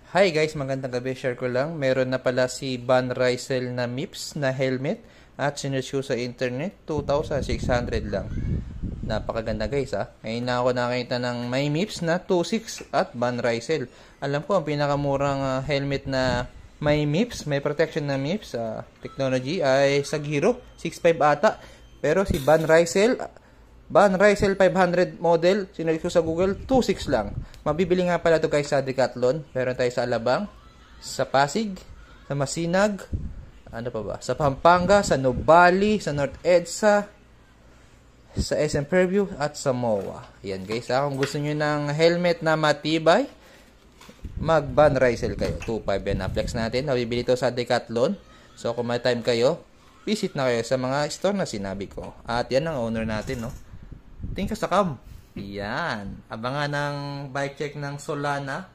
Hi guys, magandang gabi. Share ko lang. Meron na pala si Van Rysel na MIPS na helmet at sinersyo sa internet. 2,600 lang. Napakaganda guys ha. Ngayon na ako nakita ng may MIPS na 2.6 at Van Rysel. Alam ko ang pinakamurang helmet na may MIPS, may protection na MIPS technology ay sa Giro 6.5 ata. Pero si Van Rysel 500 model, sinerch ko sa Google, 2.6 lang. Mabibili nga pala ito guys sa Decathlon. Meron tayo sa Alabang, sa Pasig, sa Masinag, ano pa ba? Sa Pampanga, sa Nubali, sa North EDSA, sa SM Fairview, at sa MOA. Yan guys, kung gusto nyo ng helmet na matibay, mag Van Rysel kayo. 2.5 yan na flex natin. Mabibili ito sa Decathlon. So kung may time kayo, visit na kayo sa mga store na sinabi ko. At yan ang owner natin, no? Tingin ka sa cam. Yan. Abangan ng bike check ng Solana